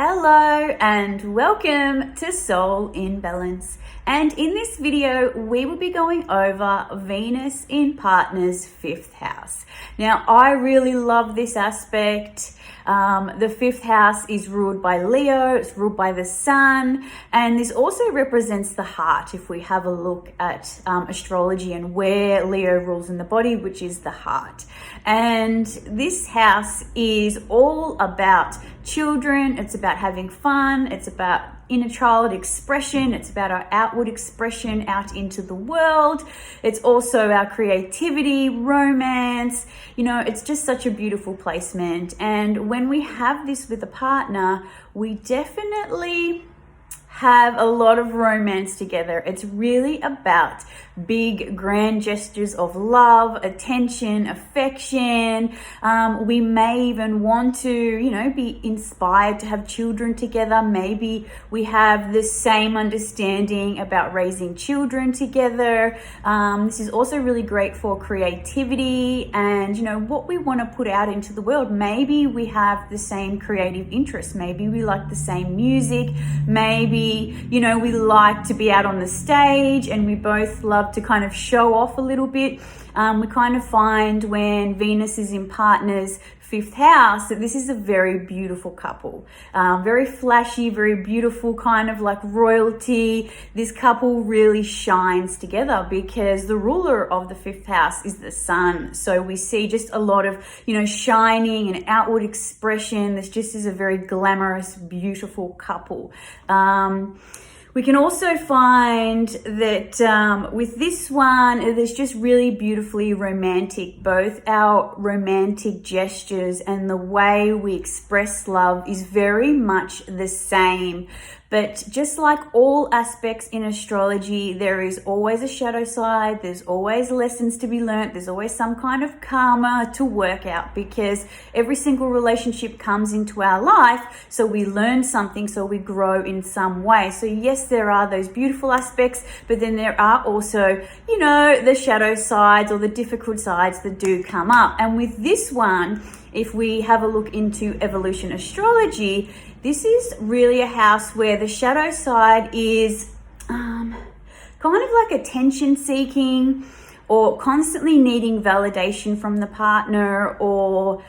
Hello and welcome to Soul in Balance. And in this video, we will be going over Venus in Partner's 5th house. Now, I really love this aspect. The 5th house is ruled by Leo, it's ruled by the sun, and this also represents the heart if we have a look at astrology and where Leo rules in the body, which is the heart. And this house is all about children, it's about having fun, it's about inner child expression, it's about our outward expression out into the world. It's also our creativity, romance, it's just such a beautiful placement. And when we have this with a partner, we definitely have a lot of romance together. It's really about big, grand gestures of love, attention, affection. We may even want to, be inspired to have children together. Maybe we have the same understanding about raising children together. This is also really great for creativity and, what we want to put out into the world. Maybe we have the same creative interests. Maybe we like the same music. Maybe we like to be out on the stage and we both love to kind of show off a little bit. We kind of find when Venus is in Partner's 5th house that this is a very beautiful couple. Very flashy, very beautiful, kind of like royalty. This couple really shines together because the ruler of the 5th house is the sun. So we see just a lot of, shining and outward expression. This just is a very glamorous, beautiful couple. We can also find that with this one, there's just really beautifully romantic. Both our romantic gestures and the way we express love is very much the same. But just like all aspects in astrology, there is always a shadow side, there's always lessons to be learnt, there's always some kind of karma to work out because every single relationship comes into our life, so we learn something, so we grow in some way. So yes, there are those beautiful aspects, but then there are also, the shadow sides or the difficult sides that do come up. And with this one, if we have a look into evolution astrology, this is really a house where the shadow side is kind of like attention seeking or constantly needing validation from the partner or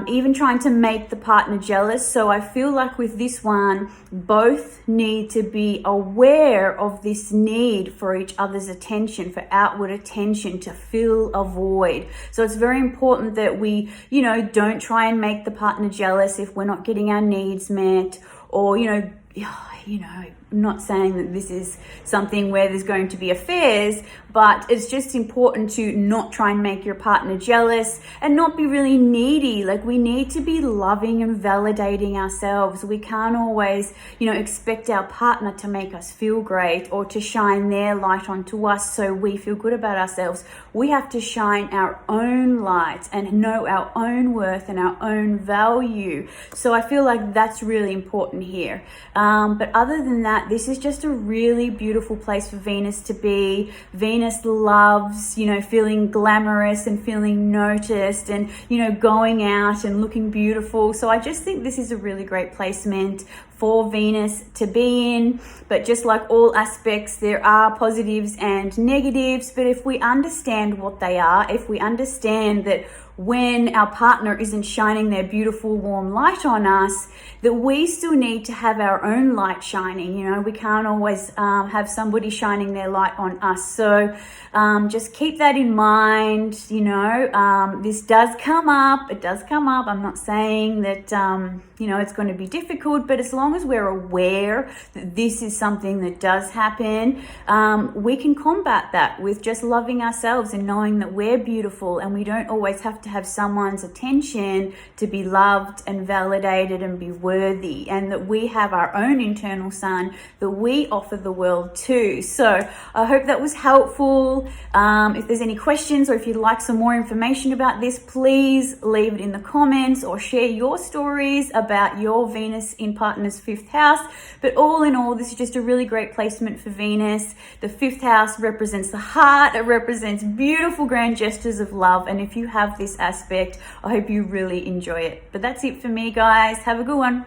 even trying to make the partner jealous. So I feel like with this one, both need to be aware of this need for each other's attention, for outward attention, to fill a void. So it's very important that we, don't try and make the partner jealous if we're not getting our needs met, or, I'm not saying that this is something where there's going to be affairs, but it's just important to not try and make your partner jealous and not be really needy. Like, we need to be loving and validating ourselves. We can't always, expect our partner to make us feel great or to shine their light onto us so we feel good about ourselves. We have to shine our own light and know our own worth and our own value. So I feel like that's really important here. But other than that, this is just a really beautiful place for Venus to be. Venus loves, feeling glamorous and feeling noticed and, going out and looking beautiful. So I just think this is a really great placement for Venus to be in. But just like all aspects, there are positives and negatives. But if we understand what they are, if we understand that when our partner isn't shining their beautiful warm light on us, that we still need to have our own light shining. We can't always have somebody shining their light on us. So just keep that in mind. This does come up. It does come up. I'm not saying that it's going to be difficult, but as long as we're aware that this is something that does happen, we can combat that with just loving ourselves and knowing that we're beautiful, and we don't always have to have someone's attention to be loved and validated and be worthy, and that we have our own internal sun that we offer the world too. So I hope that was helpful. If there's any questions or if you'd like some more information about this, please leave it in the comments or share your stories about your Venus in Partner's 5th house. But all in all, this is just a really great placement for Venus. The 5th house represents the heart. It represents beautiful grand gestures of love. And if you have this aspect, I hope you really enjoy it. But that's it for me, guys. Have a good one.